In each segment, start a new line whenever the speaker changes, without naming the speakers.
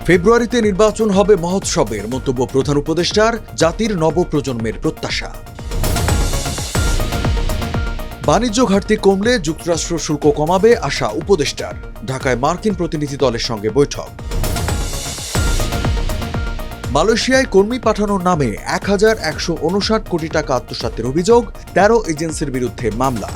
ফেব্রুয়ারিতে নির্বাচন হবে মহোৎসবের মন্তব্য প্রধান উপদেষ্টার, জাতির নবপ্রজন্মের প্রত্যাশা। বাণিজ্য ঘাটতি কমলে যুক্তরাষ্ট্র শুল্ক কমাবে আশা উপদেষ্টার, ঢাকায় মার্কিন প্রতিনিধি দলের সঙ্গে বৈঠক। মালয়েশিয়ায় কর্মী পাঠানোর নামে ১,১৫৯ কোটি টাকা আত্মসাতের অভিযোগ, ১৩ এজেন্সির বিরুদ্ধে মামলা।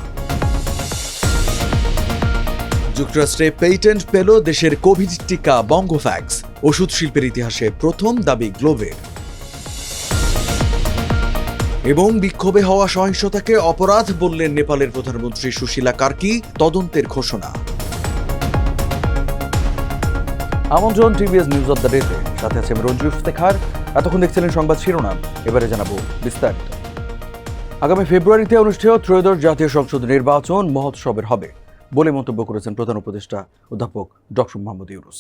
যুক্তরাষ্ট্রে পেটেন্ট পেল দেশের কোভিড টিকা বঙ্গোভ্যাক্স, ওষুধ শিল্পের ইতিহাসে প্রথম দাবি গ্লোবের। এবং বিক্ষোভে হওয়া সহিংসতাকে অপরাধ বললেন নেপালের প্রধানমন্ত্রী সুশীলা কার্কি, তদন্তের ঘোষণা। আমন্ত্রণ টিভিএস নিউজ অব দ্য ডেতে, সাথে আছে রঞ্জু ইফতেখার। এতক্ষণ দেখছিলেন সংবাদ শিরোনাম, এবারে জানাবো বিস্তারিত। আগামী ফেব্রুয়ারিতে অনুষ্ঠেয় ত্রয়োদশ জাতীয় সংসদ নির্বাচন মহোৎসবের হবে বলে মন্তব্য করেছেন প্রধান উপদেষ্টা অধ্যাপক ডক্টর মোহাম্মদ ইউনূস।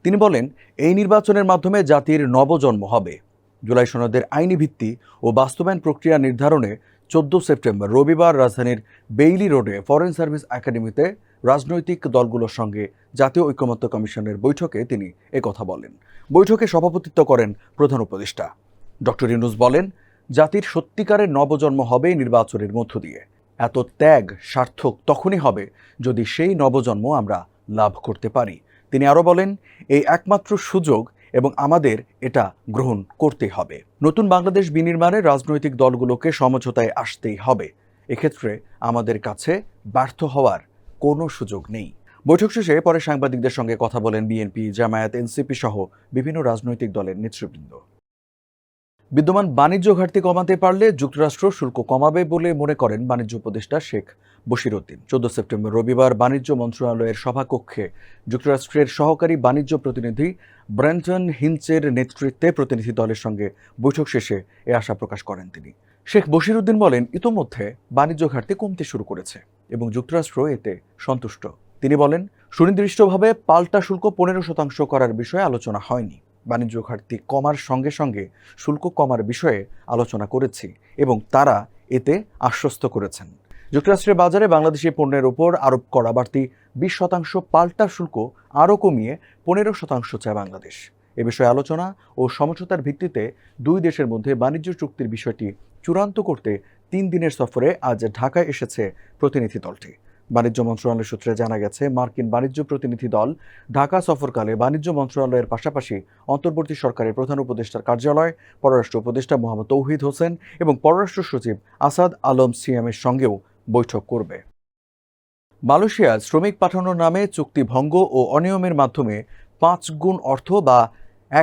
তিনি বলেন, এই নির্বাচনের মাধ্যমে জাতির নবজন্ম হবে। জুলাই সনদের আইনি ভিত্তি ও বাস্তবায়ন প্রক্রিয়া নির্ধারণে 14 সেপ্টেম্বর রবিবার রাজধানীর বেইলি রোডে ফরেন সার্ভিস একাডেমিতে রাজনৈতিক দলগুলোর সঙ্গে জাতীয় ঐকমত্য কমিশনের বৈঠকে তিনি একথা বলেন। বৈঠকে সভাপতিত্ব করেন প্রধান উপদেষ্টা। ডক্টর ইউনূস বলেন, জাতির সত্যিকারের নবজন্ম হবে নির্বাচনের মধ্য দিয়ে। এত ত্যাগ সার্থক তখনই হবে যদি সেই নবজন্ম আমরা লাভ করতে পারি। তিনি আরও বলেন, এই একমাত্র সুযোগ এবং আমাদের এটা গ্রহণ করতে হবে। নতুন বাংলাদেশ বিনির্মাণে রাজনৈতিক দলগুলোকে সমঝোতায় আসতেই হবে। এক্ষেত্রে আমাদের কাছে ব্যর্থ হওয়ার কোনো সুযোগ নেই। বৈঠক শেষে পরে সাংবাদিকদের সঙ্গে কথা বলেন বিএনপি, জামায়াত, এনসিপি সহ বিভিন্ন রাজনৈতিক দলের নেতৃবৃন্দ। বিদ্যমান বাণিজ্য ঘাটতি কমাতে পারলে যুক্তরাষ্ট্র শুল্ক কমাবে বলে মনে করেন বাণিজ্য উপদেষ্টা শেখ বশিরউদ্দিন। 14 সেপ্টেম্বর রবিবার বাণিজ্য মন্ত্রণালয়ের সভাকক্ষে যুক্তরাষ্ট্রের সহকারী বাণিজ্য প্রতিনিধি ব্রেন্টন হিঞ্চের নেতৃত্বে প্রতিনিধি দলের সঙ্গে বৈঠক শেষে এ আশা প্রকাশ করেন তিনি। শেখ বশিরউদ্দিন বলেন, ইতোমধ্যে বাণিজ্য ঘাটতি কমতে শুরু করেছে এবং যুক্তরাষ্ট্র এতে সন্তুষ্ট। তিনি বলেন, সুনির্দিষ্টভাবে পাল্টা শুল্ক 15% করার বিষয়ে আলোচনা হয়নি। বাণিজ্য ঘাটতি কমার সঙ্গে সঙ্গে শুল্ক কমার বিষয়ে আলোচনা করেছি এবং তারা এতে আশ্বস্ত করেছেন। যুক্তরাষ্ট্রের বাজারে বাংলাদেশি পণ্যের ওপর আরোপ করা বাড়তি 20% পাল্টা শুল্ক আরও কমিয়ে 15% চায় বাংলাদেশ। এ বিষয়ে আলোচনা ও সমঝোতার ভিত্তিতে দুই দেশের মধ্যে বাণিজ্য চুক্তির বিষয়টি চূড়ান্ত করতে 3 দিনের সফরে আজ ঢাকায় এসেছে প্রতিনিধি দলটি। বাণিজ্য মন্ত্রণালয় সূত্রে জানা গেছে, মার্কিন বাণিজ্য প্রতিনিধি দল ঢাকা সফরকালে বাণিজ্য মন্ত্রণালয়ের পাশাপাশি অন্তর্বর্তী সরকারের প্রধান উপদেষ্টার কার্যালয়, পররাষ্ট্র উপদেষ্টা মোহাম্মদ তৌহিদ হোসেন এবং পররাষ্ট্র সচিব আসাদ আলম সিয়ামের সঙ্গেও বৈঠক করবে। মালয়েশিয়ায় শ্রমিক পাঠানোর নামে চুক্তি ভঙ্গ ও অনিয়মের মাধ্যমে 5 গুণ অর্থ বা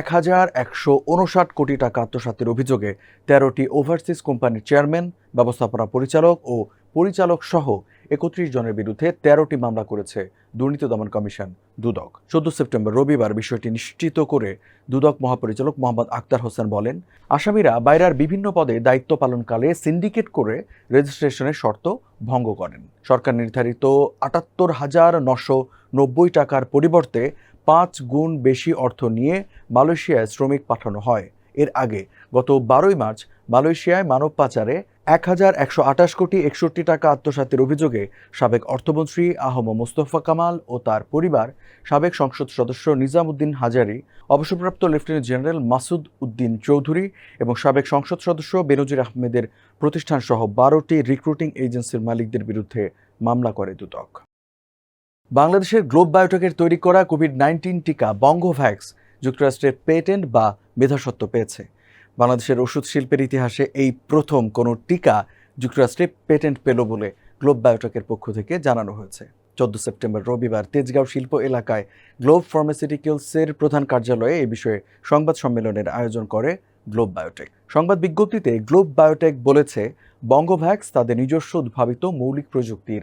১,১৫৯ কোটি টাকা আত্মসাতের অভিযোগে 13টি ওভারসিজ কোম্পানির চেয়ারম্যান, ব্যবস্থাপনা পরিচালক ও পরিচালক সহ 31 জনের বিরুদ্ধে 13টি মামলা করেছে দুর্নীতি দমন কমিশন দুদক। 14 সেপ্টেম্বর রবিবার বিষয়টি নিশ্চিত করে দুদক মহাপরিচালক মোহাম্মদ আক্তার হোসেন বলেন, আসামিরা বাইরের বিভিন্ন পদে দায়িত্ব পালনকালে সিন্ডিকেট করে রেজিস্ট্রেশনের শর্ত ভঙ্গ করেন। সরকার নির্ধারিত ৭৮,৯৯০ টাকার পরিবর্তে 5 গুণ বেশি অর্থ নিয়ে মালয়েশিয়ায় শ্রমিক পাঠানো হয়। এর আগে গত 12 মার্চ মালয়েশিয়ায় মানব পাচারে ১,১২৮ কোটি ৬১ টাকা আত্মসাতের অভিযোগে সাবেক অর্থমন্ত্রী আহম মোস্তফা কামাল ও তার পরিবার, সাবেক সংসদ সদস্য নিজামুদ্দিন হাজারি, অবসরপ্রাপ্ত লেফটেন্যান্ট জেনারেল মাসুদ উদ্দিন চৌধুরী এবং সাবেক সংসদ সদস্য বেনজির আহমেদের প্রতিষ্ঠানসহ 12টি রিক্রুটিং এজেন্সির মালিকদের বিরুদ্ধে মামলা করে দুদক। বাংলাদেশের গ্লোব বায়োটেকের তৈরি করা কোভিড-19 টিকা বঙ্গোভ্যাক্স যুক্তরাষ্ট্রের পেটেন্ট বা মেধাস্বত্ব পেয়েছে। বাংলাদেশের ওষুধ শিল্পের ইতিহাসে এই প্রথম কোনো টিকা যুক্তরাষ্ট্রে পেটেন্ট পেল বলে গ্লোব বায়োটেকের পক্ষ থেকে জানানো হয়েছে। 14 সেপ্টেম্বর রবিবার তেজগাঁও শিল্প এলাকায় গ্লোব ফার্মাসিউটিক্যালসের প্রধান কার্যালয়ে এ বিষয়ে সংবাদ সম্মেলনের আয়োজন করে গ্লোব বায়োটেক। সংবাদ বিজ্ঞপ্তিতে গ্লোব বায়োটেক বলেছে, বঙ্গোভ্যাক্স তাদের নিজস্ব উদ্ভাবিত মৌলিক প্রযুক্তির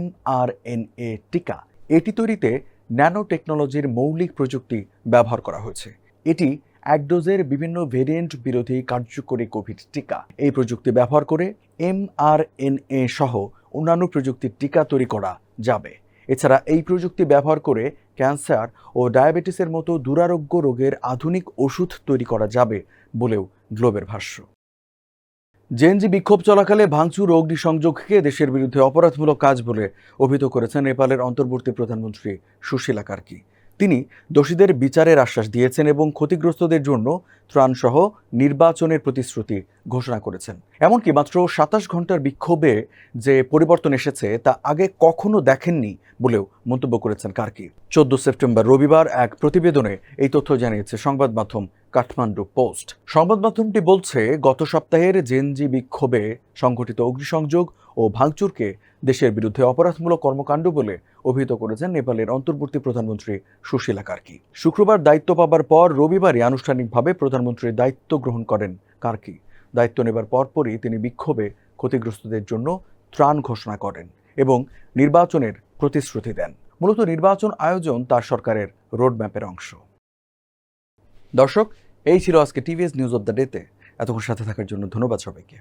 mRNA টিকা। এটি তৈরিতে ন্যানো টেকনোলজির মৌলিক প্রযুক্তি ব্যবহার করা হয়েছে। এটি এক ডোজের বিভিন্ন ভেরিয়েন্ট বিরোধী কার্যকরী কোভিড টিকা। এই প্রযুক্তি ব্যবহার করে mRNA সহ অন্যান্য প্রযুক্তির টিকা তৈরি করা যাবে। এছাড়া এই প্রযুক্তি ব্যবহার করে ক্যান্সার ও ডায়াবেটিসের মতো দুরারোগ্য রোগের আধুনিক ওষুধ তৈরি করা যাবে বলেও গ্লোবের ভাষ্য। জেএনজি বিক্ষোভ চলাকালে ভাঙচুর ও অগ্নিসংযোগকে দেশের বিরুদ্ধে অপরাধমূলক কাজ বলে অভিহিত করেছেন নেপালের অন্তর্বর্তী প্রধানমন্ত্রী সুশীলা কার্কি। তিনি দোষীদের বিচারের আশ্বাস দিয়েছেন এবং ক্ষতিগ্রস্তদের জন্য ত্রাণসহ নির্বাচনের প্রতিশ্রুতি ঘোষণা করেছেন। এমনকি মাত্র ২৭ ঘন্টার বিক্ষোভে যে পরিবর্তন এসেছে তা আগে কখনো দেখেননি বলেও মন্তব্য করেছেন কার্কি। ১৪ সেপ্টেম্বর রবিবার এক প্রতিবেদনে এই তথ্য জানিয়েছে সংবাদ মাধ্যম কাঠমান্ডু পোস্ট। সংবাদ মাধ্যমটি বলছে, গত সপ্তাহের জেনজি বিক্ষোভে সংঘটিত অগ্নিসংযোগ ও ভাঙচুরকে দেশের বিরুদ্ধে অপরাধমূলক কর্মকাণ্ড বলে অভিহিত করেছেন নেপালের অন্তর্বর্তী প্রধানমন্ত্রী সুশীলা কার্কি। শুক্রবার দায়িত্ব পাবার পর রবিবারই আনুষ্ঠানিকভাবে প্রধানমন্ত্রীর দায়িত্ব গ্রহণ করেন কার্কি। দায়িত্ব নেবার পরপরই তিনি বিক্ষোভে ক্ষতিগ্রস্তদের জন্য ত্রাণ ঘোষণা করেন এবং নির্বাচনের প্রতিশ্রুতি দেন। মূলত নির্বাচন আয়োজন তার সরকারের রোডম্যাপের অংশ। দর্শক, এই ছিল আজকে টিভিএস নিউজ অব দ্য ডেতে। এতক্ষণ সাথে থাকার জন্য ধন্যবাদ সবাইকে।